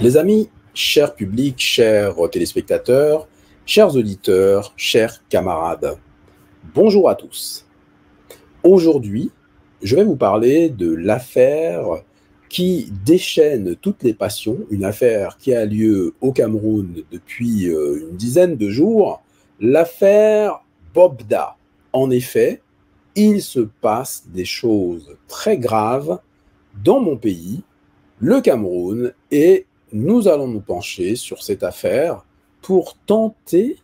Mes amis, chers publics, chers téléspectateurs, chers auditeurs, chers camarades, bonjour à tous. Aujourd'hui, je vais vous parler de l'affaire qui déchaîne toutes les passions, une affaire qui a lieu au Cameroun depuis une dizaine de jours, l'affaire Bobda. En effet, il se passe des choses très graves dans mon pays, le Cameroun, et nous allons nous pencher sur cette affaire pour tenter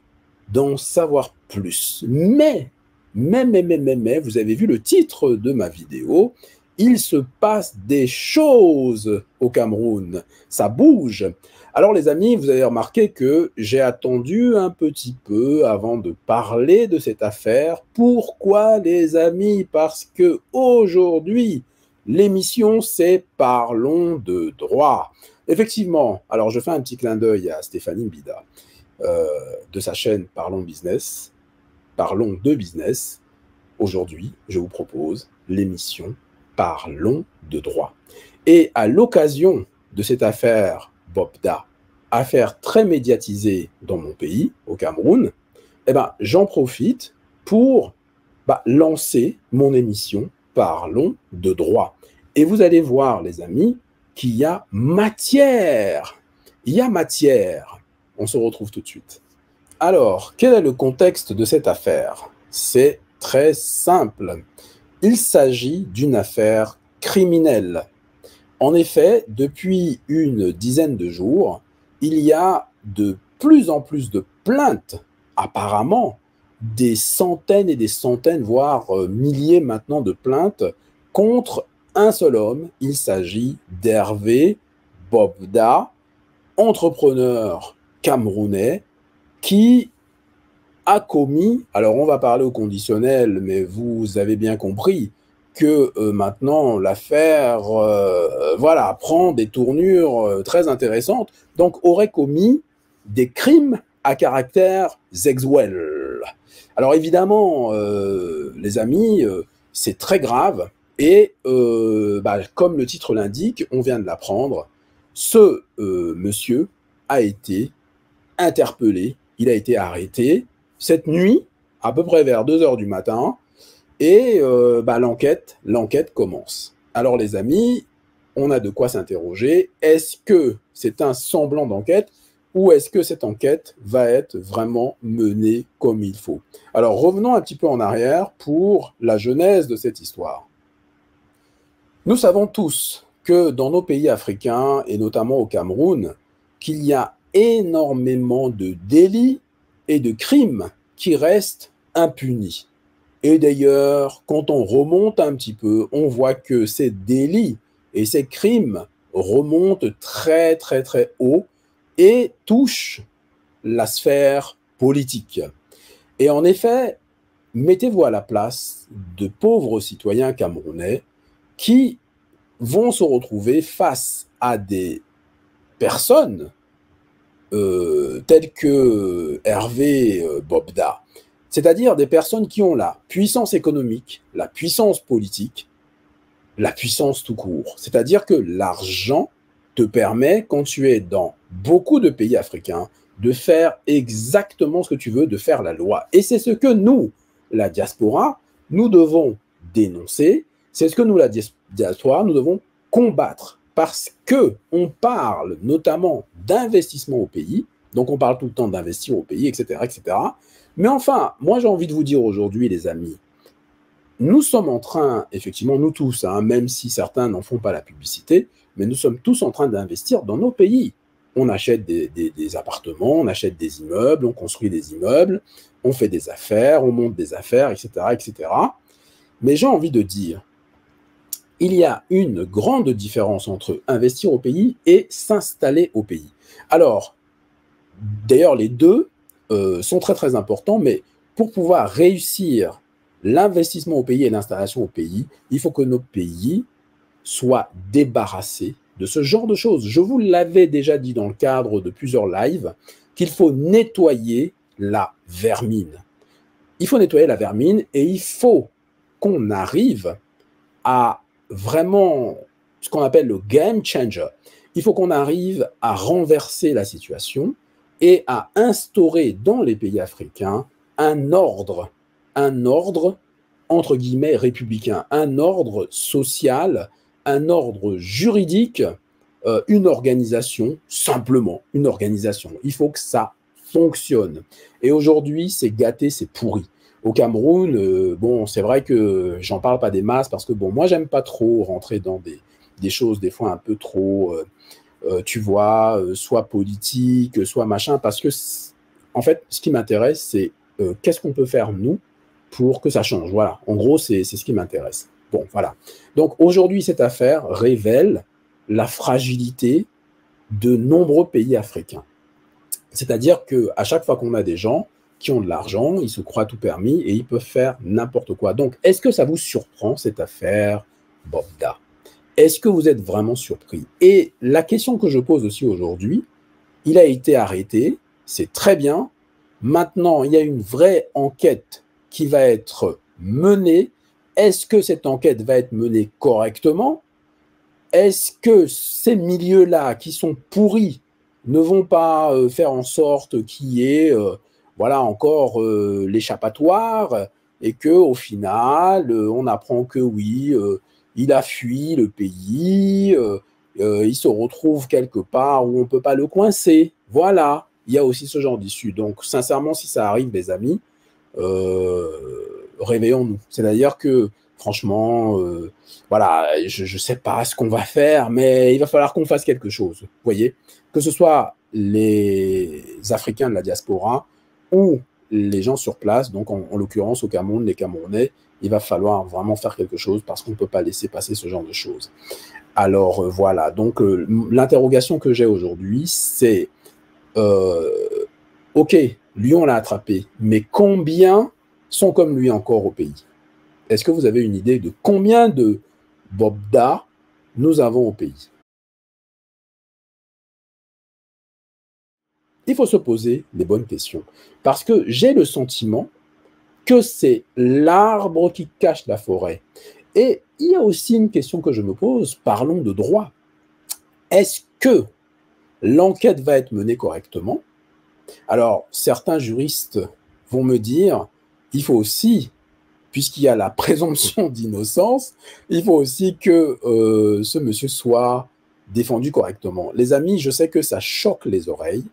d'en savoir plus. Mais, vous avez vu le titre de ma vidéo, il se passe des choses au Cameroun, ça bouge. Alors les amis, vous avez remarqué que j'ai attendu un petit peu avant de parler de cette affaire. Pourquoi les amis? Parce que aujourd'hui, l'émission c'est Parlons de droit. Effectivement, alors je fais un petit clin d'œil à Stéphanie Mbida de sa chaîne Parlons Business, Parlons de Business. Aujourd'hui, je vous propose l'émission Parlons de droit. Et à l'occasion de cette affaire Bobda, affaire très médiatisée dans mon pays, au Cameroun, eh ben, j'en profite pour lancer mon émission Parlons de droit. Et vous allez voir, les amis, qu'il y a matière. Il y a matière. On se retrouve tout de suite. Alors, quel est le contexte de cette affaire? C'est très simple. Il s'agit d'une affaire criminelle. En effet, depuis une dizaine de jours, il y a de plus en plus de plaintes, apparemment, des centaines et des centaines, voire milliers maintenant de plaintes contre un seul homme. Il s'agit d'Hervé Bobda, entrepreneur camerounais, qui a commis, alors on va parler au conditionnel, mais vous avez bien compris que maintenant l'affaire prend des tournures très intéressantes, donc aurait commis des crimes à caractère sexuel. Alors évidemment, les amis, c'est très grave, et comme le titre l'indique, on vient de l'apprendre, ce monsieur a été interpellé, il a été arrêté cette nuit, à peu près vers 2 h du matin, et l'enquête commence. Alors les amis, on a de quoi s'interroger. Est-ce que c'est un semblant d'enquête ou est-ce que cette enquête va être vraiment menée comme il faut? Alors revenons un petit peu en arrière pour la genèse de cette histoire. Nous savons tous que dans nos pays africains, et notamment au Cameroun, qu'il y a énormément de délits et de crimes qui restent impunis. Et d'ailleurs, quand on remonte un petit peu, on voit que ces délits et ces crimes remontent très très très haut et touchent la sphère politique. Et en effet, mettez-vous à la place de pauvres citoyens camerounais qui vont se retrouver face à des personnes telles que Hervé Bobda, c'est-à-dire des personnes qui ont la puissance économique, la puissance politique, la puissance tout court. C'est-à-dire que l'argent te permet, quand tu es dans beaucoup de pays africains, de faire exactement ce que tu veux, de faire la loi. Et c'est ce que nous, la diaspora, nous devons dénoncer, c'est ce que nous, la diaspora, nous devons combattre. Parce qu'on parle notamment d'investissement au pays, donc on parle tout le temps d'investir au pays, etc., etc. Mais enfin, moi j'ai envie de vous dire aujourd'hui, les amis, nous sommes en train, effectivement, nous tous, même si certains n'en font pas la publicité, mais nous sommes tous en train d'investir dans nos pays. On achète des appartements, on achète des immeubles, on construit des immeubles, on fait des affaires, on monte des affaires, etc., etc. Mais j'ai envie de dire, il y a une grande différence entre investir au pays et s'installer au pays. Alors, d'ailleurs, les deux sont très très importants, mais pour pouvoir réussir l'investissement au pays et l'installation au pays, il faut que nos pays soient débarrassés de ce genre de choses. Je vous l'avais déjà dit dans le cadre de plusieurs lives, qu'il faut nettoyer la vermine. Il faut nettoyer la vermine et il faut qu'on arrive à vraiment ce qu'on appelle le game changer. il faut qu'on arrive à renverser la situation et à instaurer dans les pays africains un ordre entre guillemets républicain, un ordre social, un ordre juridique, une organisation, simplement une organisation. Il faut que ça fonctionne. Et aujourd'hui, c'est gâté, c'est pourri. Au Cameroun, bon, c'est vrai que j'en parle pas des masses parce que, bon, moi, j'aime pas trop rentrer dans des choses, des fois, un peu trop, tu vois, soit politique, soit machin, parce que, en fait, ce qui m'intéresse, c'est qu'est-ce qu'on peut faire, nous, pour que ça change. Voilà, en gros, c'est ce qui m'intéresse. Bon, voilà. Donc, aujourd'hui, cette affaire révèle la fragilité de nombreux pays africains. C'est-à-dire qu'à chaque fois qu'on a des gens qui ont de l'argent, ils se croient tout permis et ils peuvent faire n'importe quoi. Donc, est-ce que ça vous surprend, cette affaire Bobda? Est-ce que vous êtes vraiment surpris? Et la question que je pose aussi aujourd'hui, il a été arrêté, c'est très bien. Maintenant, il y a une vraie enquête qui va être menée. Est-ce que cette enquête va être menée correctement? Est-ce que ces milieux-là qui sont pourris ne vont pas faire en sorte qu'il y ait voilà, encore l'échappatoire et qu'au final, on apprend que oui, il a fui le pays, il se retrouve quelque part où on ne peut pas le coincer. Voilà, il y a aussi ce genre d'issue. Donc, sincèrement, si ça arrive, mes amis, réveillons-nous. C'est-à-dire que, franchement, voilà, je ne sais pas ce qu'on va faire, mais il va falloir qu'on fasse quelque chose. Vous voyez, que ce soit les Africains de la diaspora ou les gens sur place, donc en l'occurrence au Cameroun, les Camerounais, il va falloir vraiment faire quelque chose parce qu'on ne peut pas laisser passer ce genre de choses. Alors voilà, donc l'interrogation que j'ai aujourd'hui, c'est ok, lui on l'a attrapé, mais combien sont comme lui encore au pays? Est-ce que vous avez une idée de combien de Bobda nous avons au pays? Il faut se poser les bonnes questions. Parce que j'ai le sentiment que c'est l'arbre qui cache la forêt. Et il y a aussi une question que je me pose, parlons de droit. Est-ce que l'enquête va être menée correctement? Alors, certains juristes vont me dire, il faut aussi, puisqu'il y a la présomption d'innocence, il faut aussi que ce monsieur soit défendu correctement. Les amis, je sais que ça choque les oreilles,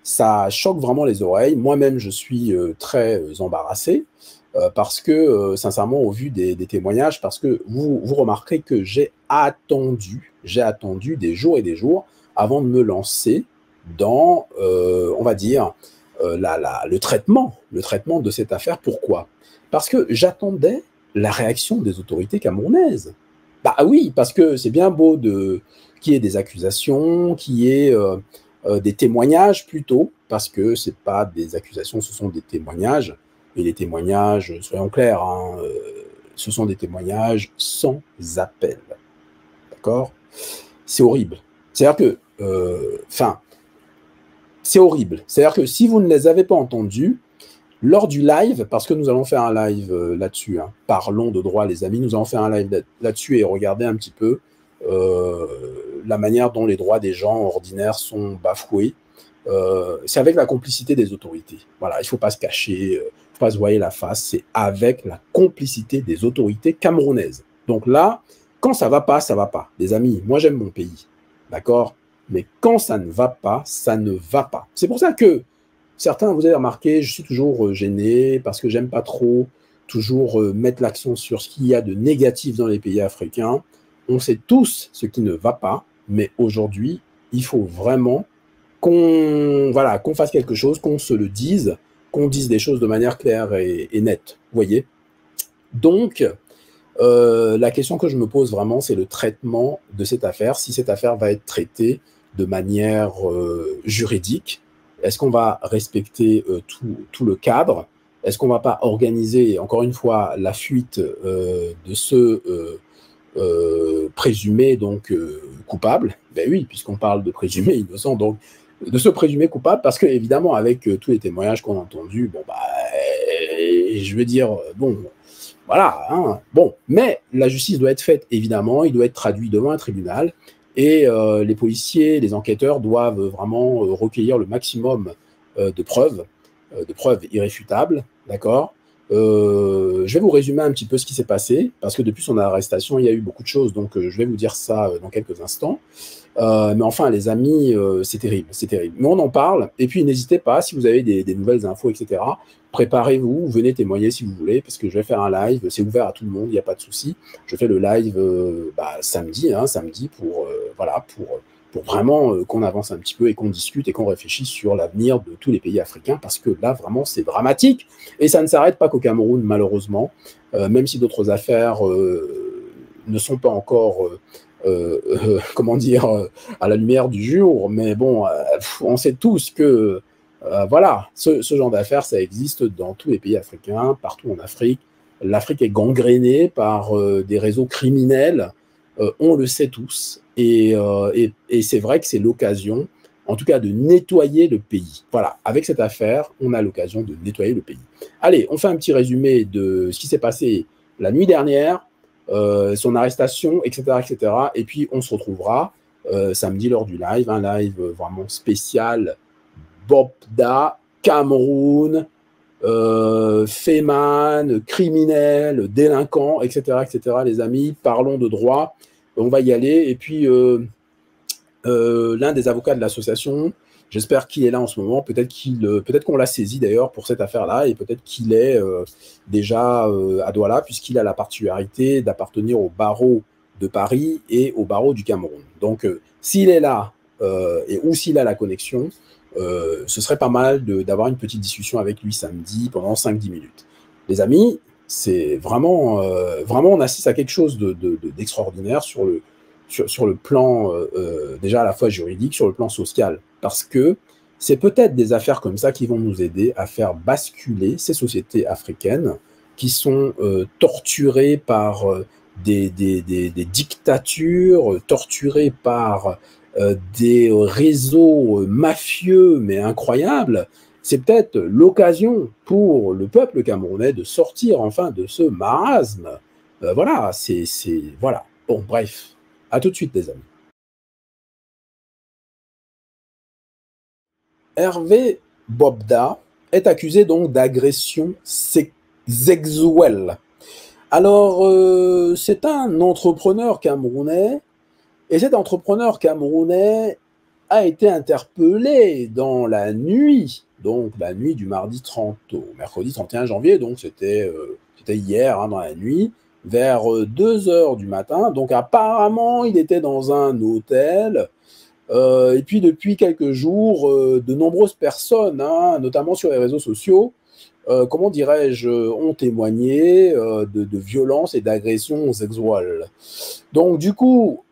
ça choque vraiment les oreilles. Moi-même, je suis très embarrassé parce que, sincèrement, au vu des témoignages, parce que vous remarquerez que j'ai attendu des jours et des jours avant de me lancer dans, on va dire, le traitement de cette affaire. Pourquoi? Parce que j'attendais la réaction des autorités camerounaises. Bah oui, parce que c'est bien beau qu'il y ait des accusations, qu'il y ait des témoignages plutôt, parce que ce n'est pas des accusations, ce sont des témoignages. Et les témoignages, soyons clairs, hein, ce sont des témoignages sans appel. D'accord? C'est horrible. C'est-à-dire que, c'est horrible. C'est-à-dire que si vous ne les avez pas entendus, lors du live, parce que nous allons faire un live là-dessus, hein, parlons de droit les amis, nous allons faire un live là-dessus et regarder un petit peu la manière dont les droits des gens ordinaires sont bafoués. C'est avec la complicité des autorités. Voilà, il ne faut pas se cacher, il ne faut pas se voiler la face, c'est avec la complicité des autorités camerounaises. Donc là, quand ça ne va pas, ça ne va pas. Les amis, moi j'aime mon pays, d'accord? Mais quand ça ne va pas, ça ne va pas. C'est pour ça que certains, vous avez remarqué, je suis toujours gêné parce que j'aime pas trop toujours mettre l'accent sur ce qu'il y a de négatif dans les pays africains. On sait tous ce qui ne va pas, mais aujourd'hui, il faut vraiment qu'on fasse quelque chose, qu'on se le dise, qu'on dise des choses de manière claire et nette. Vous voyez? Donc, la question que je me pose vraiment, c'est le traitement de cette affaire. Si cette affaire va être traitée de manière juridique, est-ce qu'on va respecter tout le cadre? Est-ce qu'on ne va pas organiser, encore une fois, la fuite de ce présumé donc, coupable? Ben oui, puisqu'on parle de présumé innocent, donc de ce présumé coupable, parce que évidemment, avec tous les témoignages qu'on a entendus, bon, bah, je veux dire, bon, voilà, hein, bon, mais la justice doit être faite, évidemment, il doit être traduit devant un tribunal, Et les policiers, les enquêteurs doivent vraiment recueillir le maximum de preuves irréfutables, d'accord. Je vais vous résumer un petit peu ce qui s'est passé, parce que depuis son arrestation, il y a eu beaucoup de choses, donc je vais vous dire ça dans quelques instants. Mais enfin, les amis, c'est terrible, c'est terrible. Mais on en parle, et puis n'hésitez pas, si vous avez des nouvelles infos, etc., préparez-vous, venez témoigner si vous voulez, parce que je vais faire un live, c'est ouvert à tout le monde, il n'y a pas de souci. Je fais le live samedi, samedi voilà, pour vraiment qu'on avance un petit peu et qu'on discute et qu'on réfléchisse sur l'avenir de tous les pays africains, parce que là, vraiment, c'est dramatique. Et ça ne s'arrête pas qu'au Cameroun, malheureusement, même si d'autres affaires ne sont pas encore, comment dire, à la lumière du jour. Mais bon, on sait tous que, voilà, ce genre d'affaires, ça existe dans tous les pays africains, partout en Afrique. L'Afrique est gangrénée par des réseaux criminels, on le sait tous. Et c'est vrai que c'est l'occasion, en tout cas, de nettoyer le pays. Voilà, avec cette affaire, on a l'occasion de nettoyer le pays. Allez, on fait un petit résumé de ce qui s'est passé la nuit dernière, son arrestation, etc., etc. Et puis, on se retrouvera samedi lors du live, un live vraiment spécial, Bobda, Cameroun, Féman, criminel, délinquant, etc., etc. Les amis, parlons de droit. On va y aller. Et puis, l'un des avocats de l'association, j'espère qu'il est là en ce moment, peut-être qu'on l'a saisi d'ailleurs pour cette affaire-là, et peut-être qu'il est déjà à Douala, puisqu'il a la particularité d'appartenir au barreau de Paris et au barreau du Cameroun. Donc, s'il est là, ou s'il a la connexion, ce serait pas mal d'avoir une petite discussion avec lui samedi pendant 5-10 minutes. Les amis, c'est vraiment, vraiment, on assiste à quelque chose d'extraordinaire sur le plan, déjà à la fois juridique, sur le plan social, parce que c'est peut-être des affaires comme ça qui vont nous aider à faire basculer ces sociétés africaines qui sont torturées par des dictatures, torturées par des réseaux mafieux mais incroyables. C'est peut-être l'occasion pour le peuple camerounais de sortir enfin de ce marasme. Voilà, voilà. Bon, bref. À tout de suite, les amis. Hervé Bobda est accusé donc d'agression sexuelle. Alors, c'est un entrepreneur camerounais, et cet entrepreneur camerounais a été interpellé dans la nuit, donc la nuit du mardi 30 au mercredi 31 janvier, donc c'était hier, dans la nuit, vers 2 heures du matin. Donc apparemment, il était dans un hôtel. Et puis depuis quelques jours, de nombreuses personnes, notamment sur les réseaux sociaux, comment dirais-je, ont témoigné de violences et d'agressions sexuelles. Donc du coup,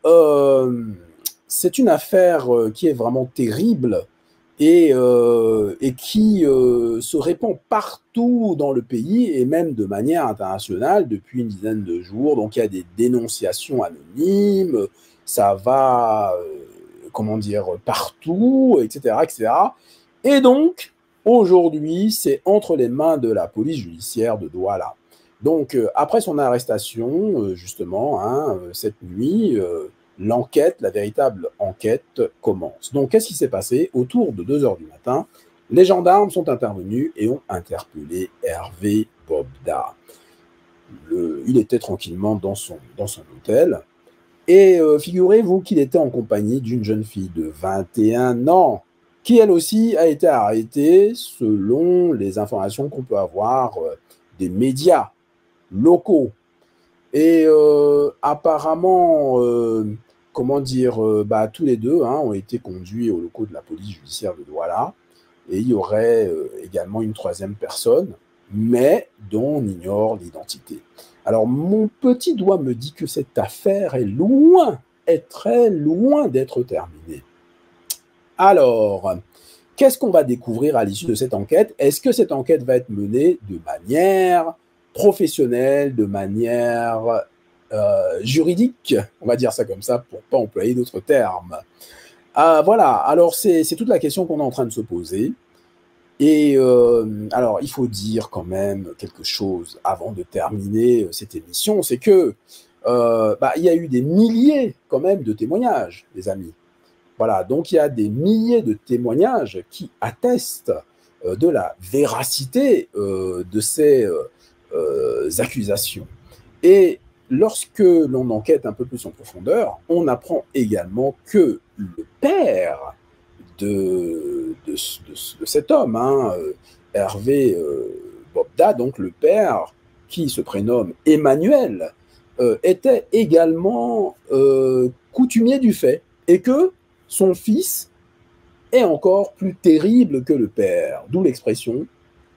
c'est une affaire qui est vraiment terrible et qui se répand partout dans le pays et même de manière internationale depuis une dizaine de jours. Donc il y a des dénonciations anonymes, ça va, comment dire, partout, etc., etc. Et donc, aujourd'hui, c'est entre les mains de la police judiciaire de Douala. Donc, après son arrestation, justement, cette nuit, l'enquête, la véritable enquête commence. Donc, qu'est-ce qui s'est passé? Autour de 2 heures du matin, les gendarmes sont intervenus et ont interpellé Hervé Bobda. Il était tranquillement dans son hôtel. Et figurez-vous qu'il était en compagnie d'une jeune fille de 21 ans, qui elle aussi a été arrêtée selon les informations qu'on peut avoir des médias locaux. Et apparemment, comment dire, tous les deux ont été conduits aux locaux de la police judiciaire de Douala. Et il y aurait également une troisième personne, mais dont on ignore l'identité. Alors, mon petit doigt me dit que cette affaire est très loin d'être terminée. Alors, qu'est-ce qu'on va découvrir à l'issue de cette enquête? Est-ce que cette enquête va être menée de manière professionnelle, de manière juridique? On va dire ça comme ça pour ne pas employer d'autres termes. Voilà, alors c'est toute la question qu'on est en train de se poser. Et alors, il faut dire quand même quelque chose avant de terminer cette émission, c'est que il y a eu des milliers quand même de témoignages, les amis. Voilà, donc il y a des milliers de témoignages qui attestent de la véracité de ces accusations. Et lorsque l'on enquête un peu plus en profondeur, on apprend également que le père de cet homme, hein, Hervé Bobda, donc le père qui se prénomme Emmanuel, était également coutumier du fait, et que son fils est encore plus terrible que le père, d'où l'expression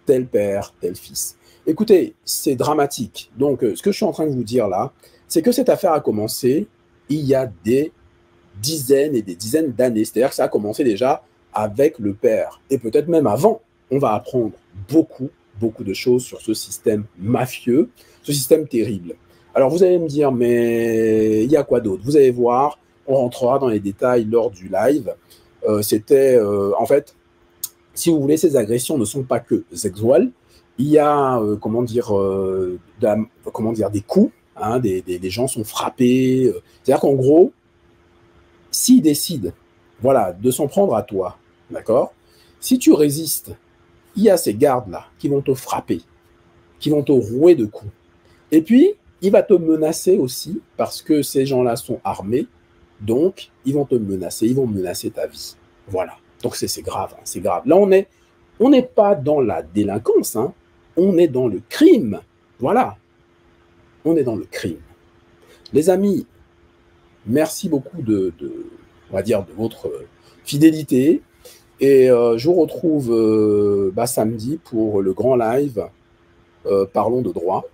tel père, tel fils. Écoutez, c'est dramatique. Donc, ce que je suis en train de vous dire là, c'est que cette affaire a commencé il y a des dizaines et des dizaines d'années. C'est-à-dire que ça a commencé déjà avec le père. Et peut-être même avant, on va apprendre beaucoup, beaucoup de choses sur ce système mafieux, ce système terrible. Alors, vous allez me dire, mais il y a quoi d'autre? Vous allez voir, on rentrera dans les détails lors du live. En fait, si vous voulez, ces agressions ne sont pas que sexuelles. Il y a, des coups, hein, des gens sont frappés. C'est-à-dire qu'en gros, s'ils décident, voilà, de s'en prendre à toi, d'accord? Si tu résistes, il y a ces gardes-là qui vont te frapper, qui vont te rouer de coups. Et puis, il va te menacer aussi, parce que ces gens-là sont armés, donc ils vont te menacer, ils vont menacer ta vie. Voilà. Donc c'est grave, hein, c'est grave. Là, on n'est pas dans la délinquance, hein, on est dans le crime. Voilà. On est dans le crime. Les amis, merci beaucoup on va dire, de votre fidélité. Et je vous retrouve samedi pour le grand live Parlons de droit.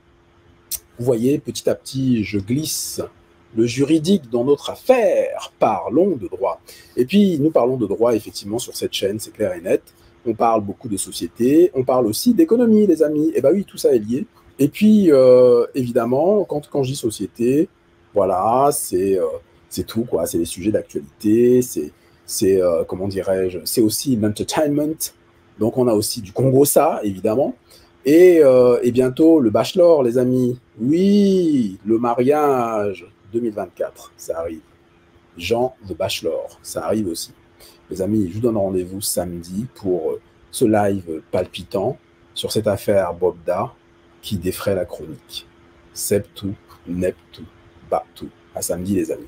Vous voyez, petit à petit, je glisse le juridique dans notre affaire. Parlons de droit. Et puis, nous parlons de droit, effectivement, sur cette chaîne, c'est clair et net. On parle beaucoup de société, on parle aussi d'économie, les amis. Et bien oui, tout ça est lié. Et puis, évidemment, quand je dis société, voilà, c'est tout, quoi. C'est les sujets d'actualité, comment dirais-je, c'est aussi l'entertainment. Donc, on a aussi du Congo-ça, évidemment. Et bientôt, le bachelor, les amis. Oui, le mariage 2024, ça arrive. Jean the Bachelor, ça arrive aussi. Les amis, je vous donne rendez-vous samedi pour ce live palpitant sur cette affaire Bobda qui défraie la chronique. Septu, neptu, batu. À samedi, les amis.